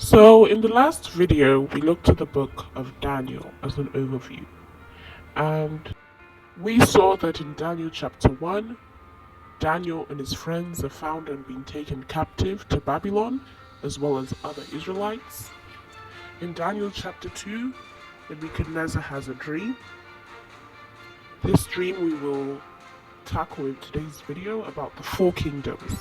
So, in the last video, we looked at the book of Daniel as an overview, and we saw that in Daniel chapter 1, Daniel and his friends are found and being taken captive to Babylon, as well as other Israelites. In Daniel chapter 2, Nebuchadnezzar has a dream. This dream we will tackle in today's video about the four kingdoms.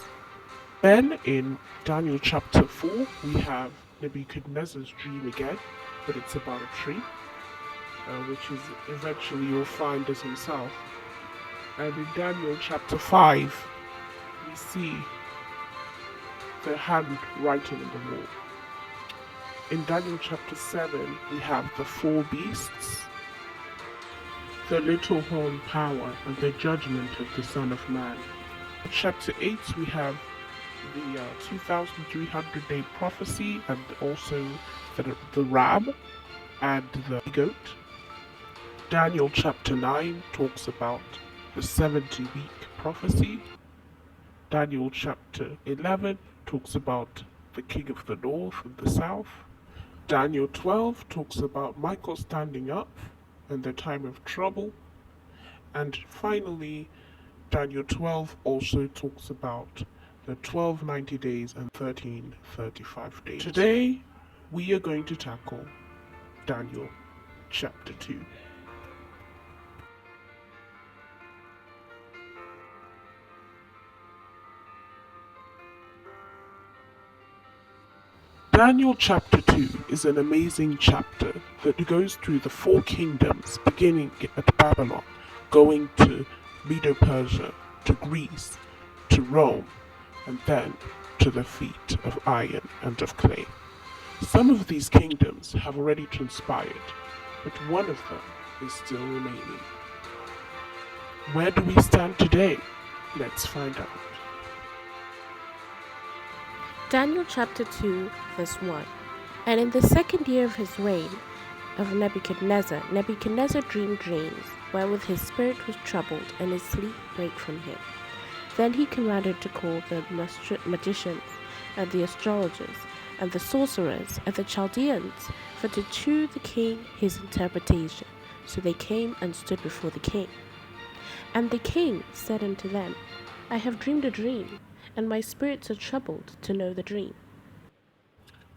Then in Daniel chapter 4, we have Nebuchadnezzar's dream again, but it's about a tree, which is eventually you'll find as himself. And in Daniel chapter 5, we see the hand writing in the wall. In Daniel chapter 7, we have the four beasts, the little horn power, and the judgment of the Son of Man. In chapter 8, we have the 2,300-day prophecy, and also the ram and the goat. Daniel chapter 9 talks about the 70-week prophecy. Daniel chapter 11 talks about the king of the north and the south. Daniel 12 talks about Michael standing up and the time of trouble. And finally, Daniel 12 also talks about the 12 90 days and 13 35 days. Today, we are going to tackle Daniel chapter 2. Daniel chapter 2 is an amazing chapter that goes through the four kingdoms, beginning at Babylon, going to Medo-Persia, to Greece, to Rome, and then to the feet of iron and of clay. Some of these kingdoms have already transpired, but one of them is still remaining. Where do we stand today? Let's find out. Daniel chapter 2, verse 1. And in the second year of his reign of Nebuchadnezzar, Nebuchadnezzar dreamed dreams, wherewith his spirit was troubled, and his sleep brake from him. Then he commanded to call the magicians, and the astrologers, and the sorcerers, and the Chaldeans, for to shew the king his interpretation. So they came and stood before the king. And the king said unto them, I have dreamed a dream, and my spirits are troubled to know the dream.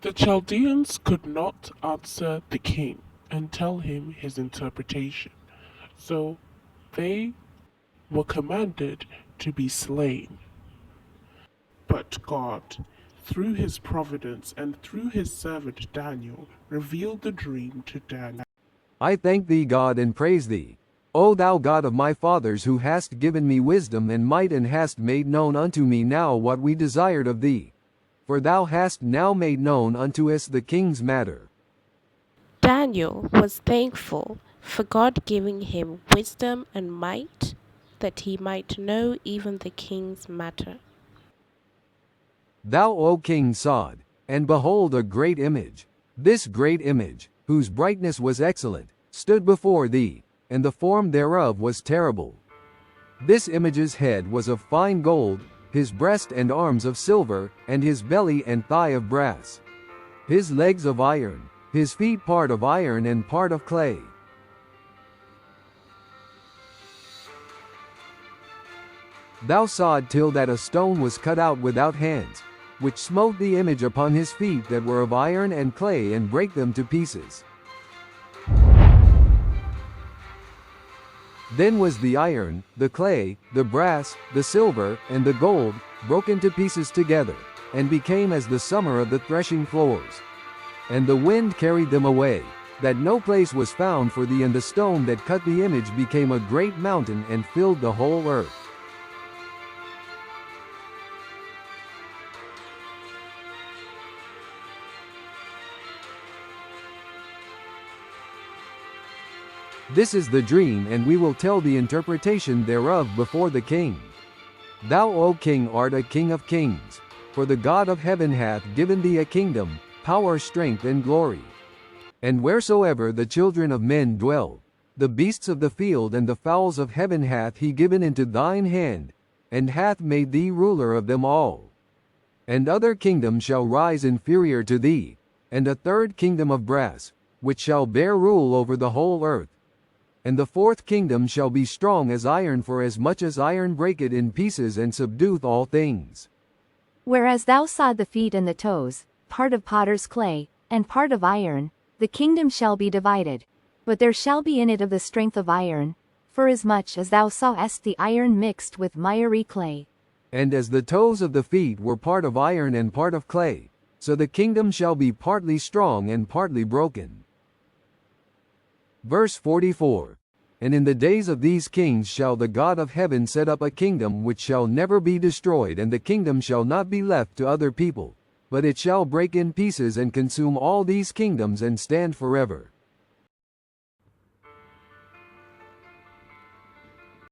The Chaldeans could not answer the king and tell him his interpretation, so they were commanded to be slain. But God, through his providence and through his servant Daniel, revealed the dream to Daniel. I thank thee, God, and praise thee, O thou God of my fathers, who hast given me wisdom and might, and hast made known unto me now what we desired of thee. For thou hast now made known unto us the king's matter. Daniel was thankful for God giving him wisdom and might, that he might know even the king's matter. Thou, O king, sawest, and behold, a great image. This great image, whose brightness was excellent, stood before thee, and the form thereof was terrible. This image's head was of fine gold, his breast and arms of silver, and his belly and thigh of brass. His legs of iron, his feet part of iron and part of clay. Thou sawest till that a stone was cut out without hands, which smote the image upon his feet that were of iron and clay, and brake them to pieces. Then was the iron, the clay, the brass, the silver, and the gold, broken to pieces together, and became as the summer of the threshing floors. And the wind carried them away, that no place was found for thee, and the stone that cut the image became a great mountain, and filled the whole earth. This is the dream, and we will tell the interpretation thereof before the king. Thou, O king, art a king of kings, for the God of heaven hath given thee a kingdom, power, strength, and glory. And wheresoever the children of men dwell, the beasts of the field and the fowls of heaven hath he given into thine hand, and hath made thee ruler of them all. And other kingdoms shall rise inferior to thee, And a third kingdom of brass, which shall bear rule over the whole earth. And the fourth kingdom shall be strong as iron, for as much as iron breaketh in pieces and subdueth all things. Whereas thou sawest the feet and the toes, part of potter's clay, and part of iron, the kingdom shall be divided. But there shall be in it of the strength of iron, forasmuch as thou sawest the iron mixed with miry clay. And as the toes of the feet were part of iron and part of clay, so the kingdom shall be partly strong and partly broken. Verse 44. And in the days of these kings shall the God of heaven set up a kingdom which shall never be destroyed, and the kingdom shall not be left to other people, but it shall break in pieces and consume all these kingdoms and stand forever.